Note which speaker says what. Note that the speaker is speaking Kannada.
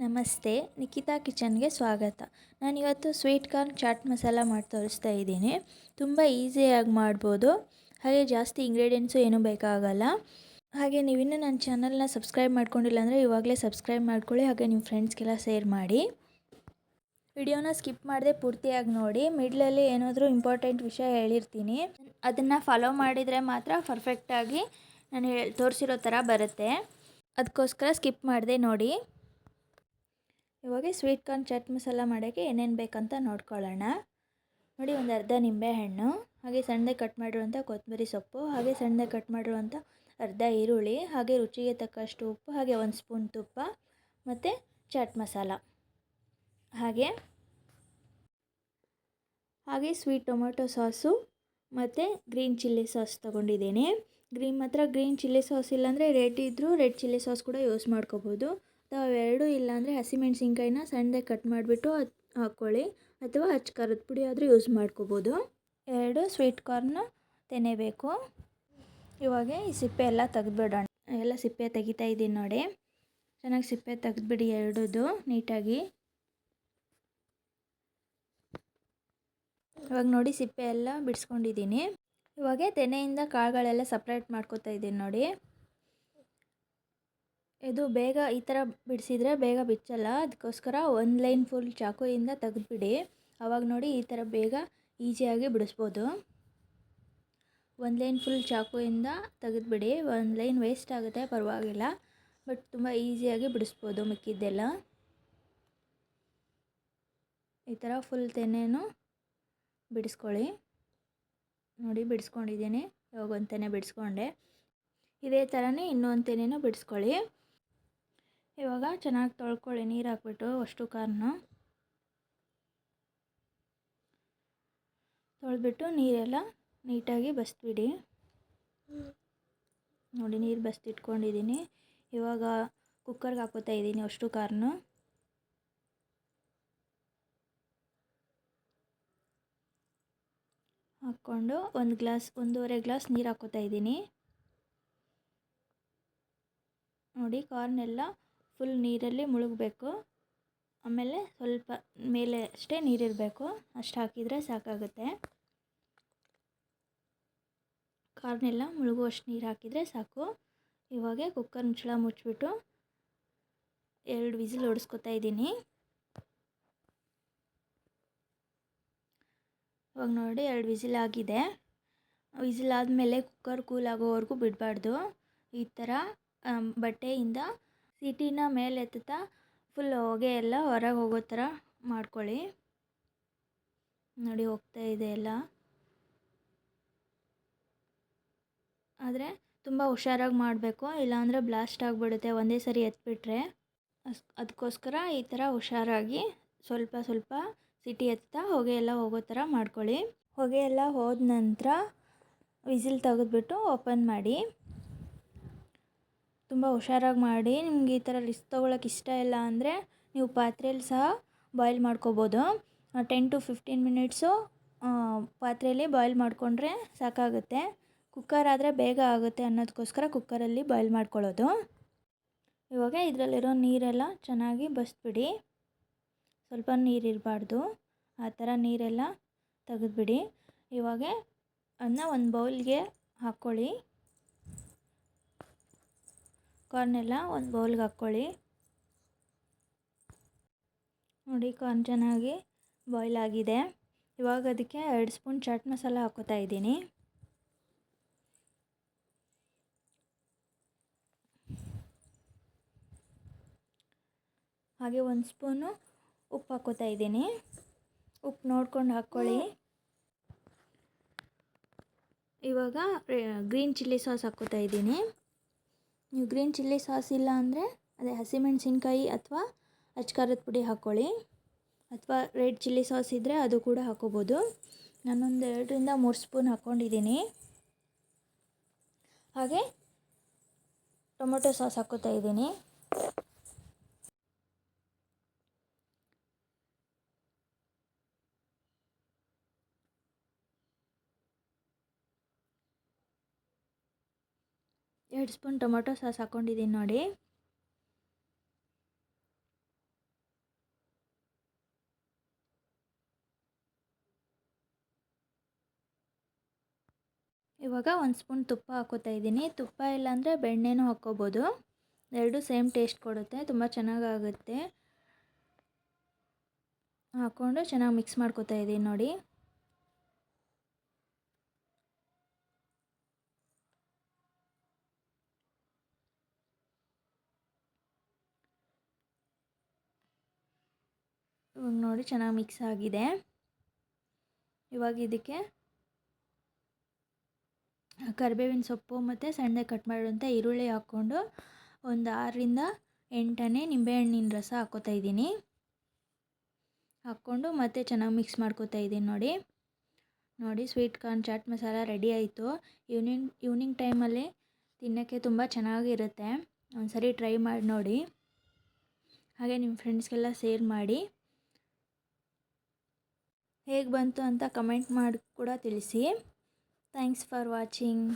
Speaker 1: ನಮಸ್ತೆ, ನಿಖಿತಾ ಕಿಚನ್ಗೆ ಸ್ವಾಗತ. ನಾನಿವತ್ತು ಸ್ವೀಟ್ ಕಾರ್ನ್ ಚಾಟ್ ಮಸಾಲ ಮಾಡಿ ತೋರಿಸ್ತಾ ಇದ್ದೀನಿ. ತುಂಬ ಈಸಿಯಾಗಿ ಮಾಡ್ಬೋದು, ಹಾಗೆ ಜಾಸ್ತಿ ಇಂಗ್ರೀಡಿಯೆಂಟ್ಸು ಏನೂ ಬೇಕಾಗಲ್ಲ. ಹಾಗೆ ನೀವಿನ್ನೂ ನನ್ನ ಚಾನಲ್ನ ಸಬ್ಸ್ಕ್ರೈಬ್ ಮಾಡ್ಕೊಂಡಿಲ್ಲ ಅಂದರೆ ಇವಾಗಲೇ ಸಬ್ಸ್ಕ್ರೈಬ್ ಮಾಡ್ಕೊಳ್ಳಿ, ಹಾಗೆ ನಿಮ್ಮ ಫ್ರೆಂಡ್ಸ್ಗೆಲ್ಲ ಶೇರ್ ಮಾಡಿ. ವಿಡಿಯೋನ ಸ್ಕಿಪ್ ಮಾಡದೆ ಪೂರ್ತಿಯಾಗಿ ನೋಡಿ. ಮಿಡ್ಲಲ್ಲಿ ಏನಾದರೂ ಇಂಪಾರ್ಟೆಂಟ್ ವಿಷಯ ಹೇಳಿರ್ತೀನಿ, ಅದನ್ನು ಫಾಲೋ ಮಾಡಿದರೆ ಮಾತ್ರ ಪರ್ಫೆಕ್ಟಾಗಿ ನಾನು ತೋರಿಸಿರೋ ಥರ ಬರುತ್ತೆ. ಅದಕ್ಕೋಸ್ಕರ ಸ್ಕಿಪ್ ಮಾಡದೆ ನೋಡಿ. ಇವಾಗ ಸ್ವೀಟ್ ಕಾರ್ನ್ ಚಾಟ್ ಮಸಾಲ ಮಾಡೋಕ್ಕೆ ಏನೇನು ಬೇಕಂತ ನೋಡ್ಕೊಳ್ಳೋಣ. ನೋಡಿ, ಒಂದು ಅರ್ಧ ನಿಂಬೆಹಣ್ಣು, ಹಾಗೆ ಸಣ್ಣದಾಗಿ ಕಟ್ ಮಾಡಿರುವಂಥ ಕೊತ್ತಂಬರಿ ಸೊಪ್ಪು, ಹಾಗೆ ಸಣ್ಣದಾಗಿ ಕಟ್ ಮಾಡಿರುವಂಥ ಅರ್ಧ ಈರುಳ್ಳಿ, ಹಾಗೆ ರುಚಿಗೆ ತಕ್ಕಷ್ಟು ಉಪ್ಪು, ಹಾಗೆ 1 ಸ್ಪೂನ್ ತುಪ್ಪ ಮತ್ತು ಚಾಟ್ ಮಸಾಲ, ಹಾಗೆ ಸ್ವೀಟ್ ಟೊಮೊಟೊ ಸಾಸು ಮತ್ತು ಗ್ರೀನ್ ಚಿಲ್ಲಿ ಸಾಸ್ ತೊಗೊಂಡಿದ್ದೀನಿ. ಗ್ರೀನ್ ಚಿಲ್ಲಿ ಸಾಸ್ ಇಲ್ಲಾಂದರೆ ರೆಡ್ ಇದ್ದರೂ ರೆಡ್ ಚಿಲ್ಲಿ ಸಾಸ್ ಕೂಡ ಯೂಸ್ ಮಾಡ್ಕೋಬೋದು. ಅವೆರಡೂ ಇಲ್ಲಾಂದರೆ ಹಸಿಮೆಣ್ಸಿನ್ಕಾಯಿನ ಸಣ್ಣದಾಗಿ ಕಟ್ ಮಾಡಿಬಿಟ್ಟು ಹಾಕ್ಕೊಳ್ಳಿ, ಅಥವಾ ಅಚ್ಚ ಖಾರದ ಪುಡಿ ಆದರೂ ಯೂಸ್ ಮಾಡ್ಕೋಬೋದು. 2 ಸ್ವೀಟ್ ಕಾರ್ನ್ ತೆನೆಬೇಕು. ಇವಾಗ ಈ ಸಿಪ್ಪೆ ಎಲ್ಲ ತೆಗೆದ್ಬಿಡೋಣ. ಎಲ್ಲ ಸಿಪ್ಪೆ ತೆಗಿತಾ ಇದ್ದೀನಿ ನೋಡಿ. ಚೆನ್ನಾಗಿ ಸಿಪ್ಪೆ ತೆಗೆದ್ಬಿಡಿ ಎರಡೂ ನೀಟಾಗಿ. ಇವಾಗ ನೋಡಿ, ಸಿಪ್ಪೆ ಎಲ್ಲ ಬಿಡಿಸ್ಕೊಂಡಿದ್ದೀನಿ. ಇವಾಗ ತೆನೆಯಿಂದ ಕಾಳುಗಳೆಲ್ಲ ಸಪ್ರೇಟ್ ಮಾಡ್ಕೊತಾ ಇದ್ದೀನಿ ನೋಡಿ. ಇದು ಬೇಗ ಈ ಥರ ಬಿಡಿಸಿದ್ರೆ ಬೇಗ ಬಿಚ್ಚಲ್ಲ, ಅದಕ್ಕೋಸ್ಕರ ಒಂದು ಲೈನ್ ಫುಲ್ ಚಾಕುಯಿಂದ ತೆಗೆದುಬಿಡಿ. ಆವಾಗ ನೋಡಿ ಈ ಥರ ಬೇಗ ಈಸಿಯಾಗಿ ಬಿಡಿಸ್ಬೋದು. ಒಂದು ಲೈನ್ ಫುಲ್ ಚಾಕುಯಿಂದ ತೆಗೆದುಬಿಡಿ. ಒಂದು ಲೈನ್ ವೇಸ್ಟ್ ಆಗುತ್ತೆ, ಪರವಾಗಿಲ್ಲ, ಬಟ್ ತುಂಬ ಈಸಿಯಾಗಿ ಬಿಡಿಸ್ಬೋದು ಮಿಕ್ಕಿದ್ದೆಲ್ಲ. ಈ ಥರ ಫುಲ್ ತೆನೆನೂ ಬಿಡಿಸ್ಕೊಳ್ಳಿ. ನೋಡಿ, ಬಿಡಿಸ್ಕೊಂಡಿದ್ದೀನಿ. ಇವಾಗ ಒಂದು ತೆನೆ ಬಿಡಿಸ್ಕೊಂಡೆ. ಇದೇ ಥರನೇ ಇನ್ನೊಂದು ತೆನೆನೂ ಬಿಡಿಸ್ಕೊಳ್ಳಿ. ಇವಾಗ ಚೆನ್ನಾಗಿ ತೊಳ್ಕೊಳ್ಳಿ, ನೀರು ಹಾಕ್ಬಿಟ್ಟು ಅಷ್ಟು ಕಾರ್ನ ತೊಳೆದ್ಬಿಟ್ಟು ನೀರೆಲ್ಲ ನೀಟಾಗಿ ಬಸ್ಬಿಡಿ. ನೋಡಿ, ನೀರು ಬಸ್ತಿಟ್ಕೊಂಡಿದ್ದೀನಿ. ಇವಾಗ ಕುಕ್ಕರ್ಗೆ ಹಾಕೋತಾ ಇದ್ದೀನಿ ಅಷ್ಟು ಕಾರ್ನು. ಹಾಕ್ಕೊಂಡು 1.5 ಗ್ಲಾಸ್ ನೀರು ಹಾಕೋತಾ ಇದ್ದೀನಿ. ನೋಡಿ, ಕಾರ್ನೆಲ್ಲ ಫುಲ್ ನೀರಲ್ಲಿ ಮುಳುಗಬೇಕು. ಆಮೇಲೆ ಸ್ವಲ್ಪ ಮೇಲೆ ಅಷ್ಟೇ ನೀರಿರಬೇಕು, ಅಷ್ಟು ಹಾಕಿದರೆ ಸಾಕಾಗುತ್ತೆ. ಕಾರ್ನೆಲ್ಲ ಮುಳುಗುವಷ್ಟು ನೀರು ಹಾಕಿದರೆ ಸಾಕು. ಇವಾಗ ಕುಕ್ಕರ್ ಮುಚ್ಚಳ ಮುಚ್ಚಿಬಿಟ್ಟು 2 ವಿಸಿಲ್ ಹೊಡಿಸ್ಕೊತಾ ಇದ್ದೀನಿ. ಇವಾಗ ನೋಡಿ, 2 ವಿಸಿಲ್ ಆಗಿದೆ. ವಿಸಿಲ್ ಆದಮೇಲೆ ಕುಕ್ಕರ್ ಕೂಲ್ ಆಗೋವರೆಗೂ ಬಿಡಬಾರ್ದು. ಈ ಥರ ಬಟ್ಟೆಯಿಂದ ಸಿಟಿನ ಮೇಲೆ ಎತ್ತುತ್ತಾ ಫುಲ್ ಹೊಗೆ ಎಲ್ಲ ಹೊರಗೆ ಹೋಗೋ ಥರ ಮಾಡ್ಕೊಳ್ಳಿ. ನೋಡಿ, ಹೋಗ್ತಾ ಇದೆ ಎಲ್ಲ. ಆದರೆ ತುಂಬ ಹುಷಾರಾಗಿ ಮಾಡಬೇಕು, ಇಲ್ಲಾಂದರೆ ಬ್ಲಾಸ್ಟ್ ಆಗಿಬಿಡುತ್ತೆ ಒಂದೇ ಸರಿ ಎತ್ಬಿಟ್ರೆ. ಅದಕ್ಕೋಸ್ಕರ ಈ ಥರ ಹುಷಾರಾಗಿ ಸ್ವಲ್ಪ ಸ್ವಲ್ಪ ಸಿಟಿ ಎತ್ತಾ ಹೊಗೆ ಎಲ್ಲ ಹೋಗೋ ಥರ ಮಾಡ್ಕೊಳ್ಳಿ. ಹೊಗೆ ಎಲ್ಲ ಹೋದ ನಂತರ ವಿಸಿಲ್ ತೆಗೆದ್ಬಿಟ್ಟು ಓಪನ್ ಮಾಡಿ. ತುಂಬ ಹುಷಾರಾಗಿ ಮಾಡಿ. ನಿಮ್ಗೆ ಈ ಥರ ರಿಸ್ಕ್ ತೊಗೊಳಕ್ಕೆ ಇಷ್ಟ ಇಲ್ಲ ಅಂದರೆ ನೀವು ಪಾತ್ರೆಯಲ್ಲಿ ಸಹ ಬಾಯ್ಲ್ ಮಾಡ್ಕೋಬೋದು. 10 to 15 ಮಿನಿಟ್ಸು ಪಾತ್ರೆಯಲ್ಲಿ ಬಾಯ್ಲ್ ಮಾಡಿಕೊಂಡ್ರೆ ಸಾಕಾಗುತ್ತೆ. ಕುಕ್ಕರ್ ಆದರೆ ಬೇಗ ಆಗುತ್ತೆ ಅನ್ನೋದಕ್ಕೋಸ್ಕರ ಕುಕ್ಕರಲ್ಲಿ ಬಾಯ್ಲ್ ಮಾಡ್ಕೊಳ್ಳೋದು. ಇವಾಗ ಇದರಲ್ಲಿರೋ ನೀರೆಲ್ಲ ಚೆನ್ನಾಗಿ ಬಸ್ಬಿಡಿ. ಸ್ವಲ್ಪ ನೀರಿರಬಾರ್ದು, ಆ ಥರ ನೀರೆಲ್ಲ ತೆಗೆದುಬಿಡಿ. ಇವಾಗ ಅದನ್ನ ಒಂದು ಬೌಲ್ಗೆ ಹಾಕ್ಕೊಳ್ಳಿ. ಕಾರ್ನೆಲ್ಲ ಒಂದು ಬೌಲ್ಗೆ ಹಾಕ್ಕೊಳ್ಳಿ. ನೋಡಿ, ಕಾರ್ನ್ ಚೆನ್ನಾಗಿ ಬಾಯ್ಲ್ ಆಗಿದೆ. ಇವಾಗ ಅದಕ್ಕೆ 2 ಸ್ಪೂನ್ ಚಾಟ್ ಮಸಾಲ ಹಾಕೋತಾ ಇದ್ದೀನಿ. ಹಾಗೆ 1 ಸ್ಪೂನು ಉಪ್ಪು ಹಾಕೋತಾ ಇದ್ದೀನಿ. ಉಪ್ಪು ನೋಡ್ಕೊಂಡು ಹಾಕ್ಕೊಳ್ಳಿ. ಇವಾಗ ಗ್ರೀನ್ ಚಿಲ್ಲಿ ಸಾಸ್ ಹಾಕೋತಾ ಇದ್ದೀನಿ. ನೀವು ಗ್ರೀನ್ ಚಿಲ್ಲಿ ಸಾಸ್ ಇಲ್ಲ ಅಂದರೆ ಅದೇ ಹಸಿಮೆಣಸಿನ್ಕಾಯಿ ಅಥವಾ ಅಚ್ಚ ಖಾರದ ಪುಡಿ ಹಾಕ್ಕೊಳ್ಳಿ, ಅಥವಾ ರೆಡ್ ಚಿಲ್ಲಿ ಸಾಸ್ ಇದ್ದರೆ ಅದು ಕೂಡ ಹಾಕೋಬೋದು. ನಾನೊಂದು 2 ರಿಂದ 3 ಸ್ಪೂನ್ ಹಾಕ್ಕೊಂಡಿದ್ದೀನಿ. ಹಾಗೆ ಟೊಮೊಟೊ ಸಾಸ್ ಹಾಕೋತಾ ಇದ್ದೀನಿ. ಎರಡು ಸ್ಪೂನ್ ಟೊಮೊಟೊ ಸಾಸ್ ಹಾಕ್ಕೊಂಡಿದ್ದೀನಿ ನೋಡಿ. ಇವಾಗ 1 ಸ್ಪೂನ್ ತುಪ್ಪ ಹಾಕೋತಾ ಇದ್ದೀನಿ. ತುಪ್ಪ ಇಲ್ಲಾಂದರೆ ಬೆಣ್ಣೆನೂ ಹಾಕ್ಕೋಬೋದು. ಎರಡೂ ಸೇಮ್ ಟೇಸ್ಟ್ ಕೊಡುತ್ತೆ, ತುಂಬ ಚೆನ್ನಾಗಾಗುತ್ತೆ. ಹಾಕ್ಕೊಂಡು ಚೆನ್ನಾಗಿ ಮಿಕ್ಸ್ ಮಾಡ್ಕೋತಾ ಇದ್ದೀನಿ ನೋಡಿ. ಇವಾಗ ನೋಡಿ ಚೆನ್ನಾಗಿ ಮಿಕ್ಸ್ ಆಗಿದೆ. ಇವಾಗ ಇದಕ್ಕೆ ಕರಿಬೇವಿನ ಸೊಪ್ಪು ಮತ್ತು ಸಣ್ಣದಾಗಿ ಕಟ್ ಮಾಡಿರುವಂಥ ಈರುಳ್ಳಿ ಹಾಕ್ಕೊಂಡು ಒಂದು 6ರಿಂದ 8 ನಿಂಬೆಹಣ್ಣಿನ ರಸ ಹಾಕ್ಕೋತಾ ಇದ್ದೀನಿ. ಹಾಕ್ಕೊಂಡು ಮತ್ತೆ ಚೆನ್ನಾಗಿ ಮಿಕ್ಸ್ ಮಾಡ್ಕೋತಾ ಇದ್ದೀನಿ ನೋಡಿ sweet corn chaat masala ready ಆಯಿತು. ಈವ್ನಿಂಗ್ ಟೈಮಲ್ಲಿ ತಿನ್ನೋಕ್ಕೆ ತುಂಬ ಚೆನ್ನಾಗಿರುತ್ತೆ. ಒಂದ್ಸರಿ ಟ್ರೈ ಮಾಡಿ ನೋಡಿ. ಹಾಗೆ ನಿಮ್ಮ ಫ್ರೆಂಡ್ಸ್ಗೆಲ್ಲ ಶೇರ್ ಮಾಡಿ. ಹೇಗೆ ಬಂತು ಅಂತ ಕಮೆಂಟ್ ಮಾಡಿ ಕೂಡ ತಿಳಿಸಿ. Thanks for watching.